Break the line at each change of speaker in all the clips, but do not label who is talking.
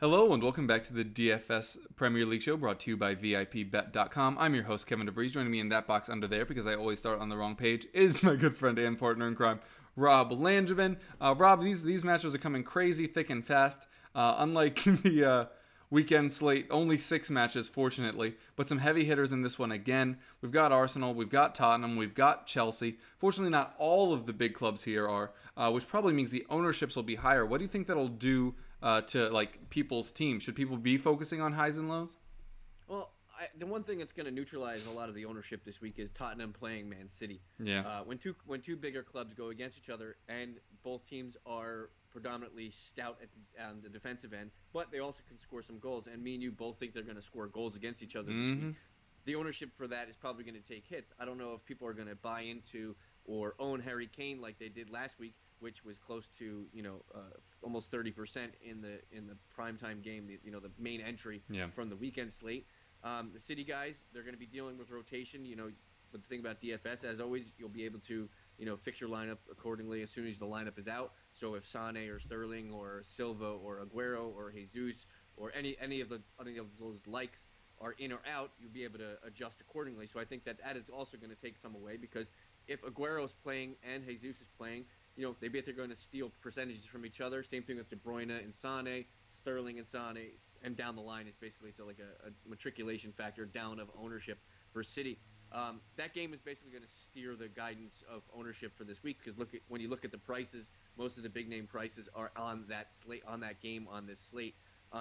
Hello and welcome back to the DFS Premier League show brought to you by VIP-bet.com. I'm your host, Kevin DeVries. Joining me in that box under there, because I always start on the wrong page, is my good friend and partner in crime, Rob Langevin. Rob, these matches are coming crazy, thick, and fast. Unlike the weekend slate, only 6 matches, fortunately, but some heavy hitters in this one again. We've got Arsenal, we've got Tottenham, we've got Chelsea. Fortunately, not all of the big clubs here are, which probably means the ownerships will be higher. What do you think that'll do to like people's teams? Should people be focusing on highs and lows?
Well, the one thing that's going to neutralize a lot of the ownership this week is Tottenham playing Man City.
Yeah.
When two bigger clubs go against each other, and both teams are predominantly stout on the defensive end, but they also can score some goals. And me and you both think they're going to score goals against each other this week. The ownership for that is probably going to take hits. I don't know if people are going to buy into or own Harry Kane like they did last week, which was close to almost 30% in the primetime game, the main entry from the weekend slate. The City guys, they're going to be dealing with rotation. But the thing about DFS, as always, you'll be able to fix your lineup accordingly as soon as the lineup is out. So if Sane or Sterling or Silva or Aguero or Jesus or any of those likes are in or out, you'll be able to adjust accordingly. So I think that is also going to take some away, because if Aguero's playing and Jesus is playing, they bet they're going to steal percentages from each other. Same thing with De Bruyne and Sane, Sterling and Sane, and down the line it's like a matriculation factor down of ownership for City. That game is basically going to steer the guidance of ownership for this week, because when you look at the prices, most of the big name prices are on that slate, on that game on this slate.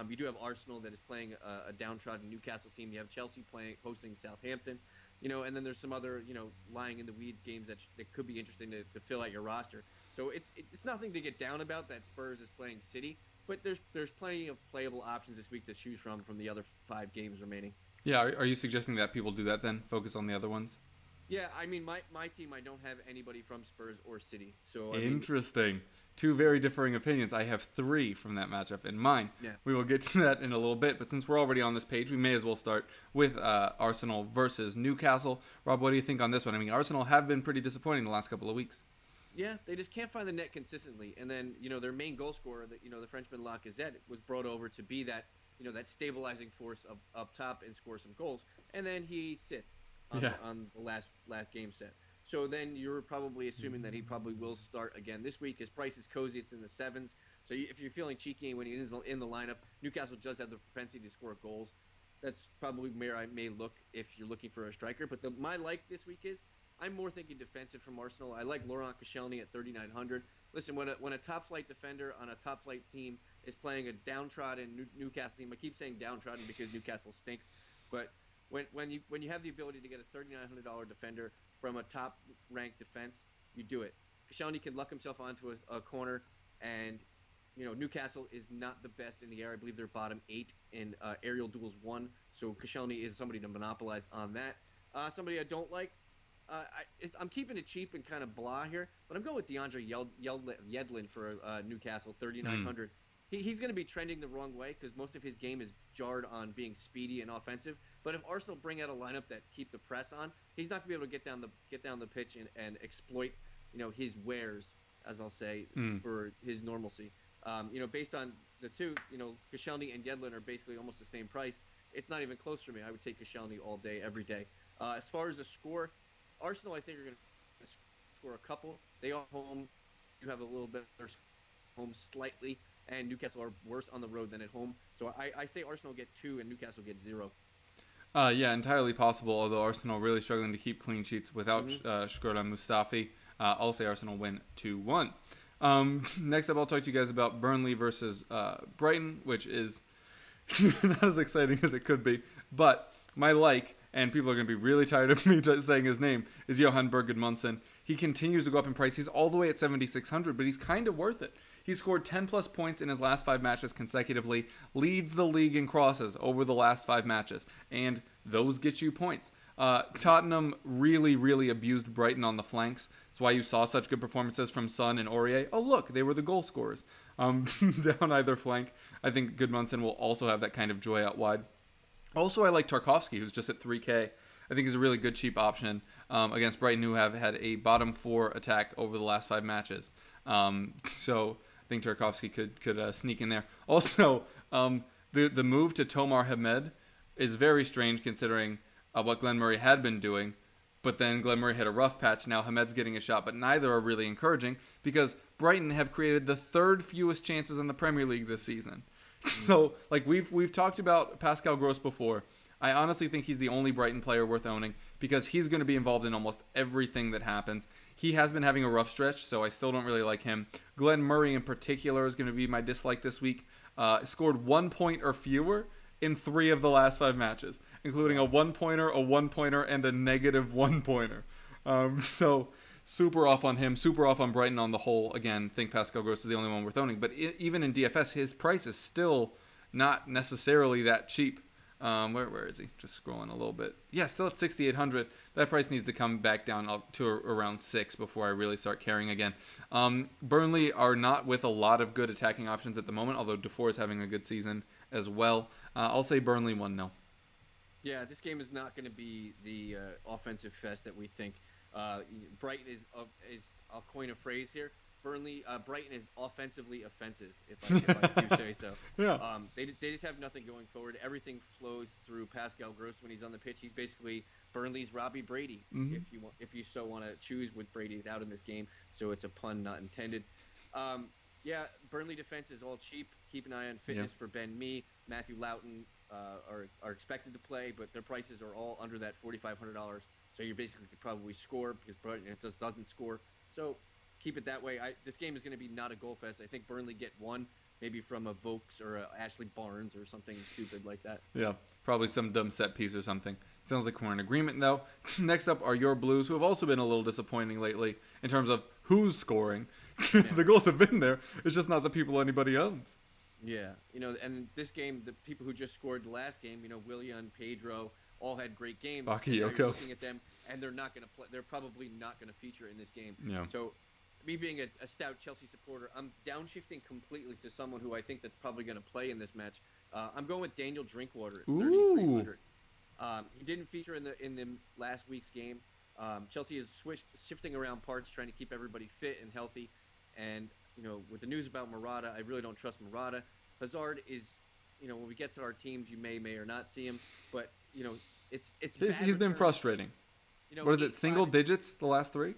You do have Arsenal that is playing a downtrodden Newcastle team. You have Chelsea hosting Southampton, and then there's some other lying in the weeds games that could be interesting to fill out your roster. So it's nothing to get down about that Spurs is playing City, but there's plenty of playable options this week to choose from the other 5 games remaining.
Yeah, are you suggesting that people do that then? Focus on the other ones?
Yeah, I mean, my team, I don't have anybody from Spurs or City. So
Interesting. 2 very differing opinions. I have 3 from that matchup in mine.
Yeah.
We will get to that in a little bit, but since we're already on this page, we may as well start with Arsenal versus Newcastle. Rob, what do you think on this one? I mean, Arsenal have been pretty disappointing the last couple of weeks.
Yeah, they just can't find the net consistently. And then, their main goal scorer, the Frenchman Lacazette, was brought over to be that, that stabilizing force up top and score some goals. And then he sits on the last game set. So then you're probably assuming that he probably will start again this week. His price is cozy. It's in the 7s. So if you're feeling cheeky when he is in the lineup, Newcastle does have the propensity to score goals. That's probably where I may look if you're looking for a striker. But my like this week is I'm more thinking defensive from Arsenal. I like Laurent Koscielny at 3,900. Listen, when a top-flight defender on a top-flight team is playing a downtrodden Newcastle team, I keep saying downtrodden because Newcastle stinks, but when you have the ability to get a $3,900 defender from a top-ranked defense, you do it. Koscielny can luck himself onto a corner, and Newcastle is not the best in the air. I believe they're bottom 8 in aerial duels 1, so Koscielny is somebody to monopolize on that. Somebody I don't like, I'm keeping it cheap and kind of blah here, but I'm going with DeAndre Yedlin for Newcastle, 3,900. He's going to be trending the wrong way because most of his game is jarred on being speedy and offensive. But if Arsenal bring out a lineup that keep the press on, he's not going to be able to get down the pitch and exploit his wares, as I'll say, for his normalcy. Based on the two, Koscielny and Yedlin are basically almost the same price. It's not even close for me. I would take Koscielny all day, every day. As far as the score, Arsenal, I think, are going to score a couple. They are home. You have a little bit home slightly, and Newcastle are worse on the road than at home. So I say Arsenal get 2 and Newcastle get 0.
Yeah, entirely possible, although Arsenal really struggling to keep clean sheets without Shkodran Mustafi. I'll say Arsenal win 2-1. Next up, I'll talk to you guys about Burnley versus Brighton, which is not as exciting as it could be. But my and people are going to be really tired of me saying his name, is Johan Berg Gudmundsson. He continues to go up in price. He's all the way at 7,600, but he's kind of worth it. He scored 10-plus points in his last 5 matches consecutively, leads the league in crosses over the last 5 matches, and those get you points. Tottenham really, really abused Brighton on the flanks. That's why you saw such good performances from Son and Aurier. Oh, look, they were the goal scorers down either flank. I think Gudmundsson will also have that kind of joy out wide. Also, I like Tarkowski, who's just at 3K. I think he's a really good cheap option against Brighton, who have had a bottom 4 attack over the last 5 matches. So think Tarkovsky could sneak in there. Also, the move to Tomar Hamed is very strange considering what Glenn Murray had been doing. But then Glenn Murray had a rough patch. Now Hamed's getting a shot, but neither are really encouraging because Brighton have created the third fewest chances in the Premier League this season. So, like we've talked about Pascal Gross before. I honestly think he's the only Brighton player worth owning because he's going to be involved in almost everything that happens. He has been having a rough stretch, so I still don't really like him. Glenn Murray in particular is going to be my dislike this week. Scored 1 point or fewer in 3 of the last 5 matches, including a 1-pointer, a 1-pointer, and a negative 1-pointer. So super off on him, super off on Brighton on the whole. Again, think Pascal Gross is the only one worth owning. But even in DFS, his price is still not necessarily that cheap. Where is he? Just scrolling a little bit. Yeah, still at 6,800. That price needs to come back down up to around 6 before I really start caring again. Burnley are not with a lot of good attacking options at the moment, although Defoe is having a good season as well. I'll say Burnley 1-0.
Yeah, this game is not going to be the offensive fest that we think. Brighton is I'll coin a phrase here. Brighton is offensively offensive, if I do say so.
Yeah.
They just have nothing going forward. Everything flows through Pascal Gross when he's on the pitch. He's basically Burnley's Robbie Brady, if you so want to choose with Brady's out in this game. So it's a pun not intended. Yeah, Burnley defense is all cheap. Keep an eye on fitness for Ben Mee. Matthew Loughton are expected to play, but their prices are all under that $4,500. So you basically could probably score because Brighton just doesn't score. So keep it that way. This game is going to be not a goal fest. I think Burnley get one, maybe from a Vokes or a Ashley Barnes or something stupid like that.
Yeah, probably some dumb set piece or something. Sounds like we're in agreement, though. Next up are your Blues, who have also been a little disappointing lately in terms of who's scoring. Because the goals have been there. It's just not the people anybody owns.
Yeah, and this game, the people who just scored the last game, Willian, Pedro, all had great games.
Bakayoko.
Looking at them, and they're not going to play. They're probably not going to feature in this game.
Yeah.
So, me being a stout Chelsea supporter, I'm downshifting completely to someone who I think that's probably going to play in this match. I'm going with Daniel Drinkwater at 3,300. He didn't feature in the last week's game. Chelsea is shifting around parts, trying to keep everybody fit and healthy. And with the news about Morata, I really don't trust Morata. Hazard is, when we get to our teams, you may or not see him, but it's
he's been frustrating. What is it? Single digits the last 3?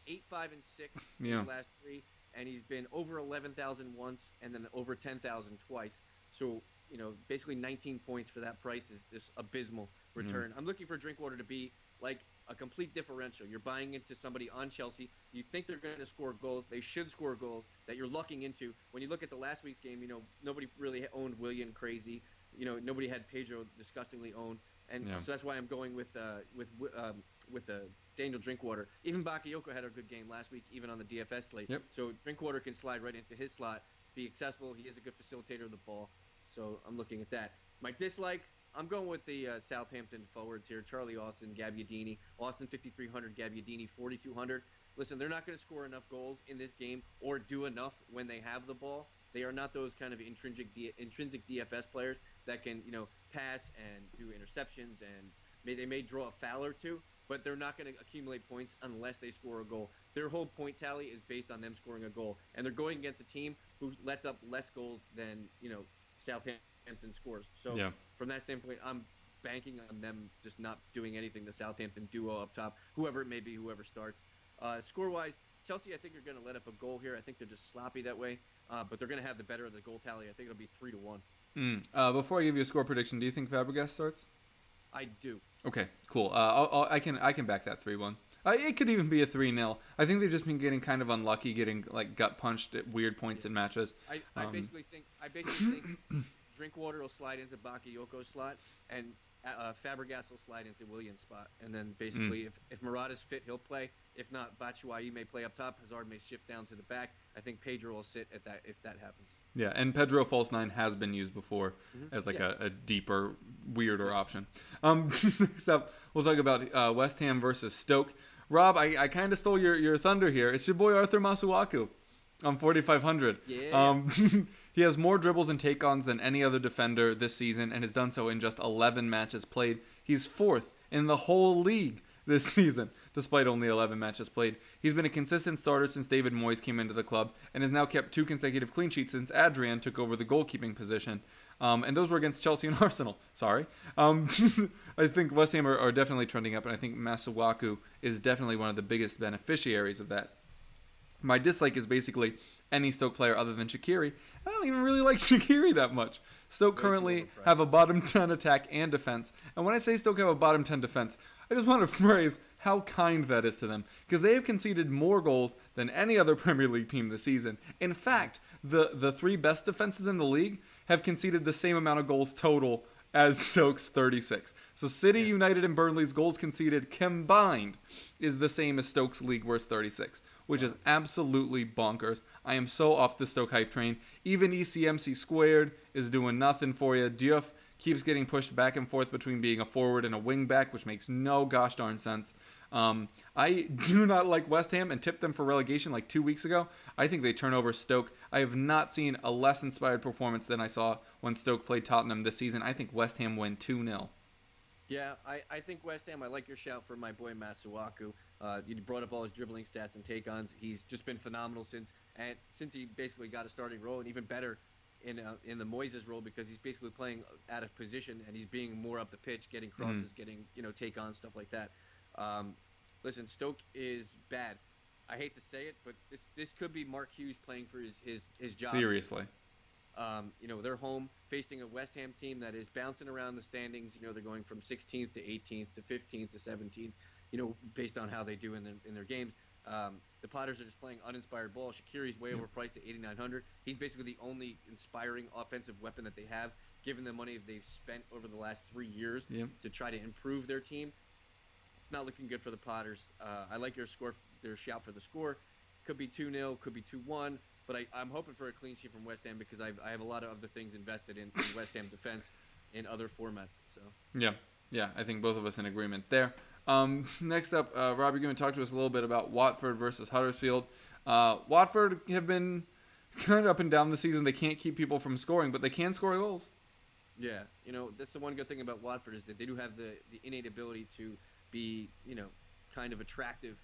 8, 5, and 6
yeah.
His last 3, and he's been over 11,000 once and then over 10,000 twice. So basically 19 points for that price is just abysmal return. I'm looking for Drinkwater to be like a complete differential. You're buying into somebody on Chelsea. You think they're going to score goals. They should score goals that you're lucking into. When you look at the last week's game, nobody really owned Willian crazy. Nobody had Pedro disgustingly owned. And so that's why I'm going with Daniel Drinkwater. Even Bakayoko had a good game last week, even on the DFS slate.
Yep.
So Drinkwater can slide right into his slot, be accessible. He is a good facilitator of the ball. So I'm looking at that. My dislikes, I'm going with the Southampton forwards here. Charlie Austin, Gabbiadini. Austin 5,300, Gabbiadini 4,200. Listen, they're not going to score enough goals in this game or do enough when they have the ball. They are not those kind of intrinsic DFS players that can, pass and do interceptions, and they may draw a foul or two, but they're not going to accumulate points unless they score a goal. Their whole point tally is based on them scoring a goal, and they're going against a team who lets up less goals than Southampton scores. So from that standpoint, I'm banking on them just not doing anything. The Southampton duo up top, whoever it may be, whoever starts. Score-wise, Chelsea, I think, are going to let up a goal here. I think they're just sloppy that way, but they're going to have the better of the goal tally. I think it'll be 3-1.
Before I give you a score prediction, do you think Fabregas starts?
I do.
Okay, cool. I can back that 3-1. It could even be a 3-0. I think they've just been getting kind of unlucky, getting like gut punched at weird points in matches.
I basically think Drinkwater will slide into Bakayoko's slot, and Fabregas will slide into Williams' spot. And then basically, if Morata's fit, he'll play. If not, Batshuayi may play up top. Hazard may shift down to the back. I think Pedro will sit at that if that happens.
Yeah, and Pedro false 9 has been used before as like a deeper, weirder option. Next up, we'll talk about West Ham versus Stoke. Rob, I kind of stole your thunder here. It's your boy Arthur Masuaku on 4,500.
Yeah.
He has more dribbles and take-ons than any other defender this season and has done so in just 11 matches played. He's 4th in the whole league this season, despite only 11 matches played. He's been a consistent starter since David Moyes came into the club and has now kept 2 consecutive clean sheets since Adrian took over the goalkeeping position. And those were against Chelsea and Arsenal. Sorry. I think West Ham are definitely trending up, and I think Masuaku is definitely one of the biggest beneficiaries of that. My dislike is basically any Stoke player other than Shaqiri. I don't even really like Shaqiri that much. Stoke currently have a bottom 10 attack and defense. And when I say Stoke have a bottom 10 defense, I just want to phrase how kind that is to them, because they have conceded more goals than any other Premier League team this season. In fact, the 3 best defenses in the league have conceded the same amount of goals total as Stoke's 36. So City, United, and Burnley's goals conceded combined is the same as Stoke's league worst 36, which is absolutely bonkers. I am so off the Stoke hype train. Even ECMC squared is doing nothing for you. Diouf keeps getting pushed back and forth between being a forward and a wing back, which makes no gosh darn sense. I do not like West Ham and tipped them for relegation like 2 weeks ago. I think they turn over Stoke. I have not seen a less inspired performance than I saw when Stoke played Tottenham this season. I think West Ham win 2-0.
Yeah, I think West Ham, I like your shout for my boy Masuaku. You brought up all his dribbling stats and take-ons. He's just been phenomenal since he basically got a starting role, and even better in the Moises role, because he's basically playing out of position and he's being more up the pitch, getting crosses, getting take-ons, stuff like that. Listen, Stoke is bad. I hate to say it, but this could be Mark Hughes playing for his job.
Seriously.
They're home facing a West Ham team that is bouncing around the standings. They're going from 16th to 18th to 15th to 17th, based on how they do in their games. The Potters are just playing uninspired ball. Shaqiri's way overpriced at $8,900. He's basically the only inspiring offensive weapon that they have, given the money they've spent over the last 3 years to try to improve their team. It's not looking good for the Potters. I like their shout for the score. Could be 2-0, could be 2-1. But I'm hoping for a clean sheet from West Ham, because I have a lot of other things invested in West Ham defense in other formats. So
yeah, I think both of us in agreement there. Next up, Rob, you're going to talk to us a little bit about Watford versus Huddersfield. Watford have been kind of up and down this season. They can't keep people from scoring, but they can score goals.
Yeah, that's the one good thing about Watford, is that they do have the innate ability to be, kind of attractive.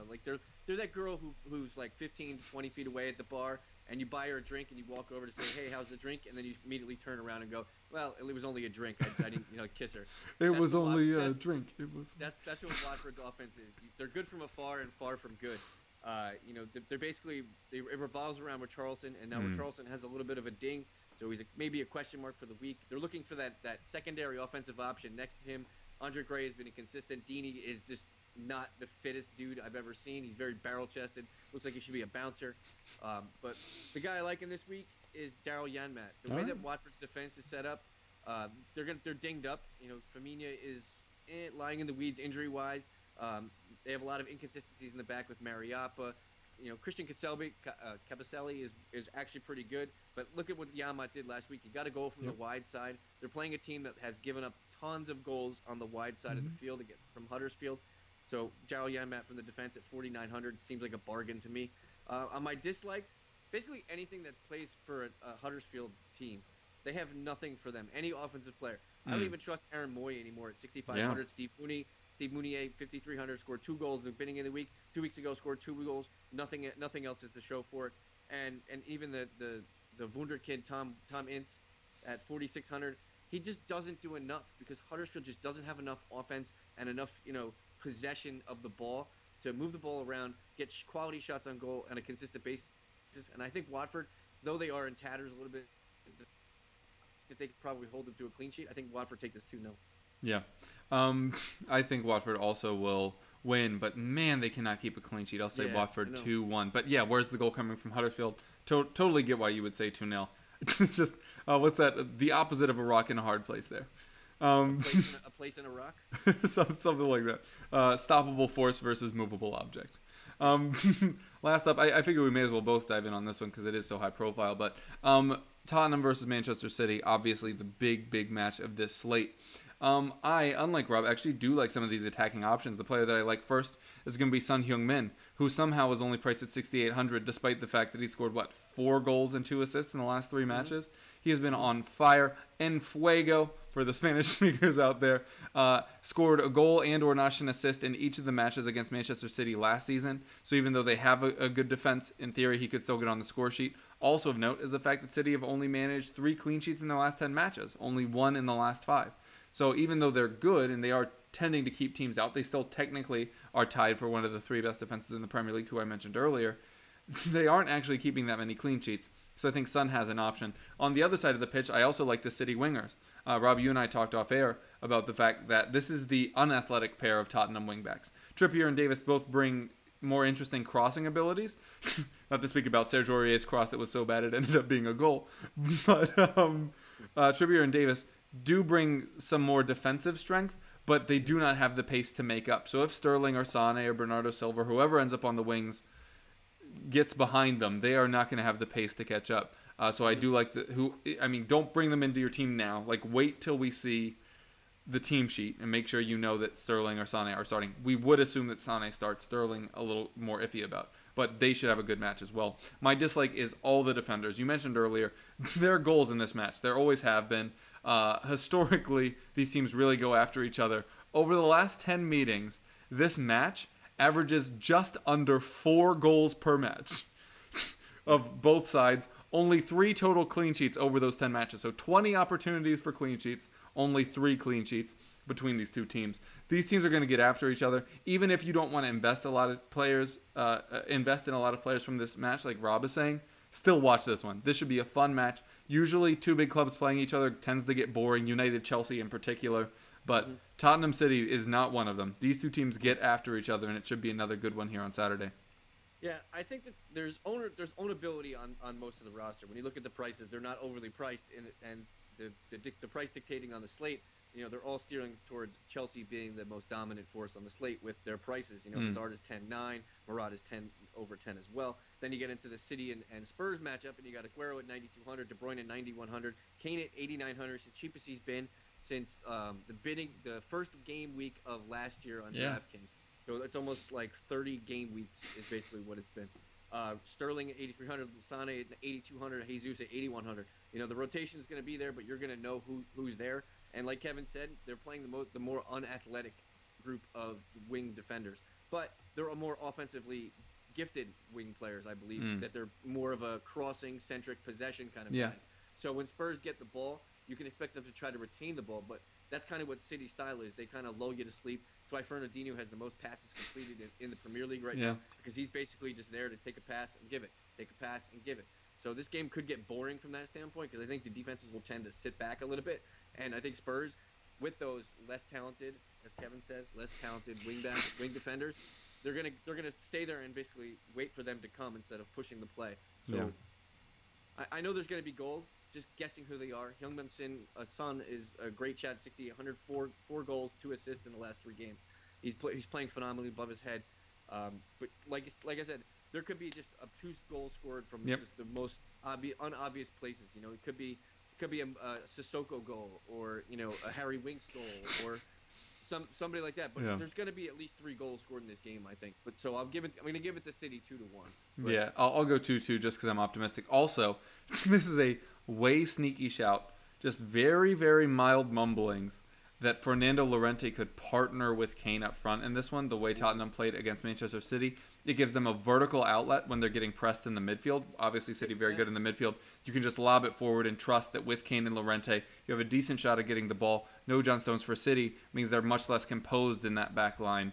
Like they're that girl who's like 15 to 20 feet away at the bar, and you buy her a drink and you walk over to say, "Hey, how's the drink?" And then you immediately turn around and go, "Well, it was only a drink. I didn't, kiss her."
That's was only a drink. It was.
That's what Watford's offense is. They're good from afar and far from good. They're basically it revolves around Richarlison, and now Richarlison has a little bit of a ding, so he's maybe a question mark for the week. They're looking for that secondary offensive option next to him. Andre Gray has been inconsistent. Deeney is just not the fittest dude I've ever seen. He's very barrel-chested. Looks like he should be a bouncer. But the guy I like in this week is Daryl Janmat. The way that Watford's defense is set up, they're dinged up. Firmino is lying in the weeds injury-wise. They have a lot of inconsistencies in the back with Mariappa. Christian Kabasele is actually pretty good. But look at what Janmat did last week. He got a goal from the wide side. They're playing a team that has given up tons of goals on the wide side of the field from Huddersfield. So Daryl Janmat from the defense at $4,900 seems like a bargain to me. On my dislikes, basically anything that plays for a Huddersfield team, they have nothing for them. Any offensive player. I don't even trust Aaron Moy anymore at $6,500. Yeah. Steve Mounier, $5,300, scored 2 goals at the beginning of the week. 2 weeks ago, scored 2 goals. Nothing else is to show for it. And even the wunderkind Tom Ince at $4,600, he just doesn't do enough, because Huddersfield just doesn't have enough offense and enough possession of the ball to move the ball around, get quality shots on goal on a consistent basis. And I think Watford, though they are in tatters a little bit, that they could probably hold them to a clean sheet. I think Watford take this 2-0.
Yeah. I think Watford also will win, but man, they cannot keep a clean sheet. I'll say Watford 2-1. But yeah, where's the goal coming from Huddersfield? Totally get why you would say 2-0. It's just, what's that? The opposite of a rock in a hard place there.
A place in a rock?
Something like that. Stoppable force versus movable object. Last up, I figure we may as well both dive in on this one because it is so high profile. But Tottenham versus Manchester City, obviously the big match of this slate. I, unlike Rob, actually do like some of these attacking options. The player that I like first is going to be Son Heung-min, who somehow was only priced at 6,800, despite the fact that he scored, 4 goals and 2 assists in the last 3 matches. He has been on fire. En fuego, for the Spanish speakers out there. Scored a goal and or notched an assist in each of the matches against Manchester City last season. So even though they have a good defense, in theory, he could still get on the score sheet. Also of note is the fact that City have only managed 3 clean sheets in their last 10 matches. Only 1 in the last 5. So even though they're good and they are tending to keep teams out, they still technically are tied for one of the 3 best defenses in the Premier League, who I mentioned earlier. They aren't actually keeping that many clean sheets. So I think Son has an option. On the other side of the pitch, I also like the City wingers. Rob, you and I talked off air about the fact that this is the unathletic pair of Tottenham wingbacks. Trippier and Davis both bring more interesting crossing abilities. Not to speak about Serge Aurier's cross that was so bad it ended up being a goal. But Trippier and Davis do bring some more defensive strength, but they do not have the pace to make up. So if Sterling or Sane or Bernardo Silva, whoever ends up on the wings, gets behind them, they are not going to have the pace to catch up. So I do like don't bring them into your team now. Like, wait till we see the team sheet and make sure you know that Sterling or Sane are starting. We would assume that Sane starts, Sterling a little more iffy about, but they should have a good match as well. My dislike is all the defenders. You mentioned earlier, there are goals in this match. There always have been. Historically, these teams really go after each other. Over the last 10 meetings, this match averages just under 4 goals per match of both sides. Only 3 total clean sheets over those 10 matches. So 20 opportunities for clean sheets, only 3 clean sheets between these two teams. These teams are going to get after each other. Even if you don't want to invest in a lot of players from this match, like Rob is saying, still watch this one. This should be a fun match. Usually 2 big clubs playing each other tends to get boring, United, Chelsea in particular. But Tottenham City is not one of them. These two teams get after each other, and it should be another good one here on Saturday.
Yeah, I think that there's ownability on most of the roster. When you look at the prices, they're not overly priced, and the price dictating on the slate, they're all steering towards Chelsea being the most dominant force on the slate with their prices. Hazard is 10.9, Murat is 10 over 10 as well. Then you get into the City and Spurs matchup, and you got Aguero at 9,200, De Bruyne at 9,100, Kane at 8,900. It's the cheapest he's been since the first game week of last year on DraftKings. So it's almost like 30 game weeks is basically what it's been. Sterling at 8,300, Sane at 8,200, Jesus at 8,100. The rotation is going to be there, but you're going to know who's there. And like Kevin said, they're playing the more unathletic group of wing defenders. But they're a more offensively gifted wing players, I believe, that they're more of a crossing-centric possession kind of guys. So when Spurs get the ball, you can expect them to try to retain the ball, but that's kind of what City's style is. They kind of lull you to sleep. That's why Fernandinho has the most passes completed in the Premier League right now, because he's basically just there to take a pass and give it, take a pass and give it. So this game could get boring from that standpoint, because I think the defenses will tend to sit back a little bit, and I think Spurs, with those less talented, as Kevin says, less talented wing defenders, they're gonna stay there and basically wait for them to come instead of pushing the play. So I know there's going to be goals. Just guessing who they are. Heung-min Son is a great shot, 6,800, 4 goals, 2 assists in the last 3 games. He's playing phenomenally above his head. But like I said, there could be just obtuse goals scored from just the most unobvious places. It could be a Sissoko goal, or a Harry Winks goal, or somebody like that. But there's going to be at least 3 goals scored in this game, I think. But so I'm going to give it to City 2-1. But,
yeah, I'll go 2-2 just because I'm optimistic. Also, this is a way sneaky shout, just very, very mild mumblings that Fernando Llorente could partner with Kane up front in this one, the way Tottenham played against Manchester City. It gives them a vertical outlet when they're getting pressed in the midfield. Obviously, City very good in the midfield. You can just lob it forward and trust that with Kane and Llorente, you have a decent shot at getting the ball. No John Stones for City means they're much less composed in that back line.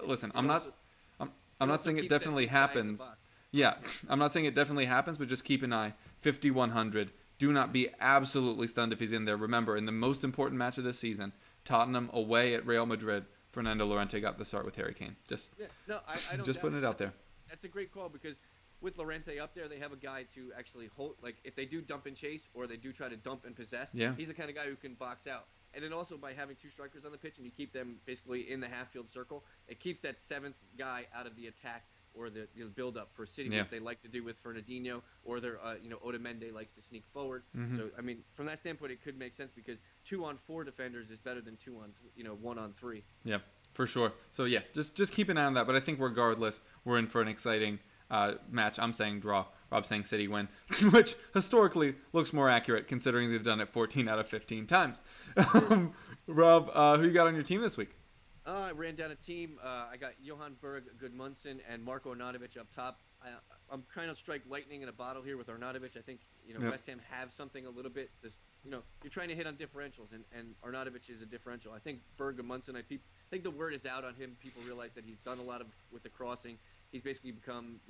Listen, I'm not saying it definitely happens. Yeah, I'm not saying it definitely happens, but just keep an eye. 5,100. Do not be absolutely stunned if he's in there. Remember, in the most important match of this season, Tottenham away at Real Madrid, Fernando Llorente got the start with Harry Kane. I don't just putting it out there.
That's a great call, because with Llorente up there, they have a guy to actually hold. Like, if they do dump and chase, or they do try to dump and possess, he's the kind of guy who can box out. And then also, by having 2 strikers on the pitch and you keep them basically in the half-field circle, it keeps that 7th guy out of the attack or the build up for City,
Yeah.
which they like to do with Fernandinho, or their Otamendi likes to sneak forward.
Mm-hmm.
So I mean, from that standpoint, it could make sense because 2-on-4 defenders is better than 1-on-3.
Yeah, for sure. So yeah, just keep an eye on that. But I think regardless, we're in for an exciting match. I'm saying draw. Rob's saying City win, which historically looks more accurate considering they've done it 14 out of 15 times. Rob, who you got on your team this week?
I ran down a team. I got Johan Berg, Gudmundsson, and Marko Arnautovic up top. I'm trying to strike lightning in a bottle here with Arnautovic. I think
Yep.
West Ham have something a little bit. You're trying to hit on differentials, and Arnautovic is a differential. I think Berg, Gudmundsson. I think the word is out on him. People realize that he's done a lot with the crossing. He's basically become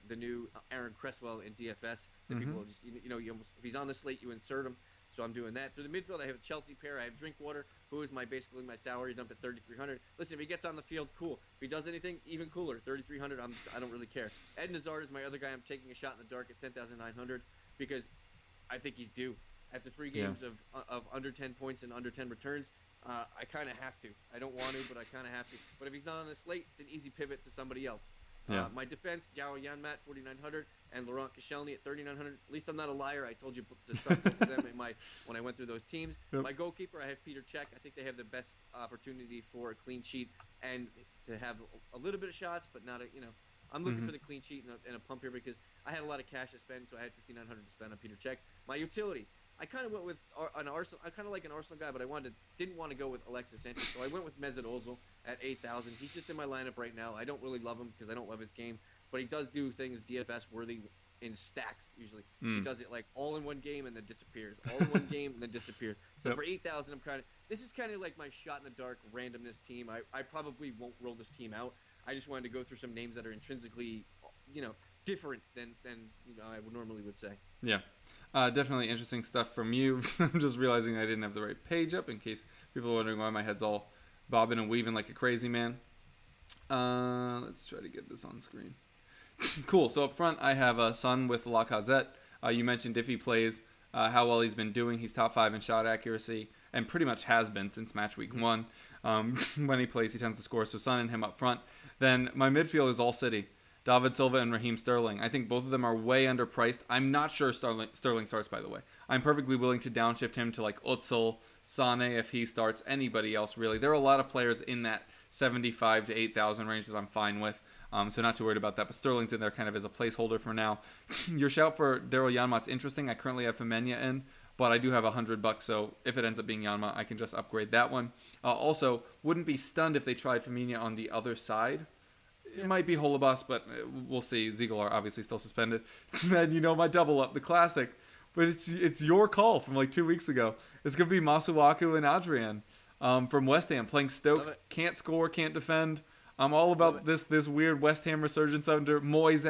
the new Aaron Cresswell in DFS. That people just if he's on the slate, you insert him. So I'm doing that. Through the midfield, I have a Chelsea pair. I have Drinkwater, who is basically my salary dump at 3,300. Listen, if he gets on the field, cool. If he does anything, even cooler. 3,300, I don't really care. Ed Hazard is my other guy. I'm taking a shot in the dark at 10,900 because I think he's due. After 3 games of under 10 points and under 10 returns, I kind of have to. I don't want to, but I kind of have to. But if he's not on the slate, it's an easy pivot to somebody else.
Yeah.
My defense, Jao Janmat, 4,900, and Laurent Koscielny at 3,900. At least I'm not a liar. I told you to start both of them when I went through those teams.
Yep.
My goalkeeper, I have Peter Cech. I think they have the best opportunity for a clean sheet and to have a little bit of shots, but not I'm looking for the clean sheet and a pump here because I had a lot of cash to spend, so I had 5,900 to spend on Peter Cech. My utility, I kind of went with an Arsenal. I kind of like an Arsenal guy, but I didn't want to go with Alexis Sanchez, so I went with Mesut Ozil at 8,000. He's just in my lineup right now. I don't really love him because I don't love his game, but he does do things DFS worthy in stacks usually. He does it like all in one game and then disappears. All in one game and then disappears. So for 8,000, this is kind of like my shot in the dark randomness team. I probably won't roll this team out. I just wanted to go through some names that are intrinsically, different than I would say.
Yeah. Definitely interesting stuff from you. I'm just realizing I didn't have the right page up in case people are wondering why my head's all bobbing and weaving like a crazy man. Let's try to get this on screen. Cool. So up front, I have Son with Lacazette. You mentioned if he plays, how well he's been doing. He's top 5 in shot accuracy and pretty much has been since match week 1. When he plays, he tends to score. So Son and him up front. Then my midfield is all City. David Silva and Raheem Sterling. I think both of them are way underpriced. I'm not sure Sterling starts, by the way. I'm perfectly willing to downshift him to like Özil, Sane if he starts, anybody else really. There are a lot of players in that 75 to 8,000 range that I'm fine with. So not too worried about that. But Sterling's in there kind of as a placeholder for now. Your shout for Daryl Janmat's interesting. I currently have Femenia in, but I do have $100, so if it ends up being Janmat, I can just upgrade that one. Also, wouldn't be stunned if they tried Femenia on the other side. It might be Holebas, but we'll see. Ziegler obviously still suspended. And my double up, the classic. But it's your call from like 2 weeks ago. It's going to be Masuaku and Adrian from West Ham playing Stoke. Can't score, can't defend. I'm all about this weird West Ham resurgence under Moise.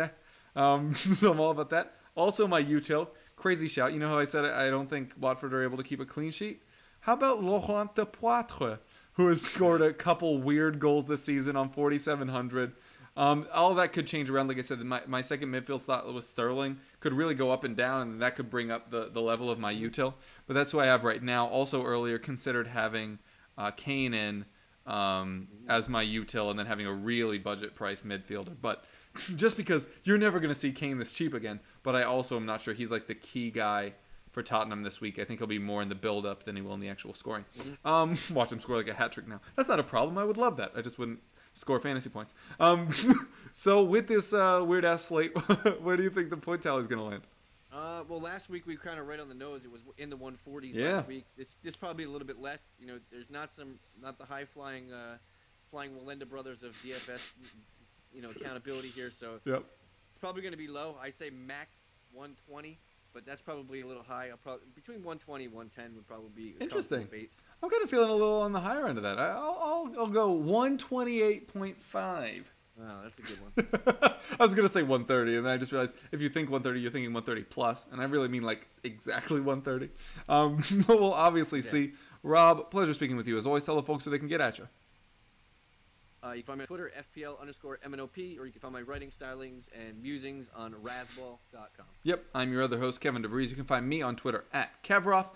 So I'm all about that. Also my util, crazy shout. You know how I said I don't think Watford are able to keep a clean sheet? How about Laurent de Poitre, who has scored a couple weird goals this season on 4,700? All that could change around. Like I said, my second midfield slot with Sterling could really go up and down, and that could bring up the level of my util. But that's who I have right now. Also earlier considered having Kane in as my util and then having a really budget price midfielder. But just because you're never going to see Kane this cheap again, but I also am not sure he's like the key guy for Tottenham this week. I think he'll be more in the build-up than he will in the actual scoring. Watch him score like a hat-trick now. That's not a problem. I would love that. I just wouldn't score fantasy points. So with this weird-ass slate, where do you think the point tally is going to land?
Well, last week we kind of right on the nose. It was in the 140s
Yeah.
last week. This probably a little bit less. There's not the high-flying Walenda brothers of DFS, accountability here. So
Yep.
it's probably going to be low. I'd say max 120. But that's probably a little high. Between 120 and 110 would probably be
Interesting.
Base.
I'm kind of feeling a little on the higher end of that. I'll go 128.5.
Wow, that's a good one.
I was going to say 130, and then I just realized if you think 130, you're thinking 130 plus, and I really mean like exactly 130. We'll obviously see. Rob, pleasure speaking with you. As always, tell the folks where they can get at you.
You can find me on Twitter, FPL_MNOP, or you can find my writing, stylings, and musings on Razball.com.
Yep, I'm your other host, Kevin DeVries. You can find me on Twitter at Kevroff.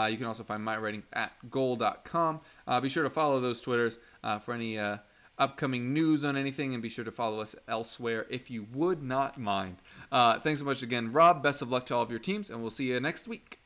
You can also find my writings at goal.com. Be sure to follow those Twitters for any upcoming news on anything, and be sure to follow us elsewhere if you would not mind. Thanks so much again, Rob. Best of luck to all of your teams, and we'll see you next week.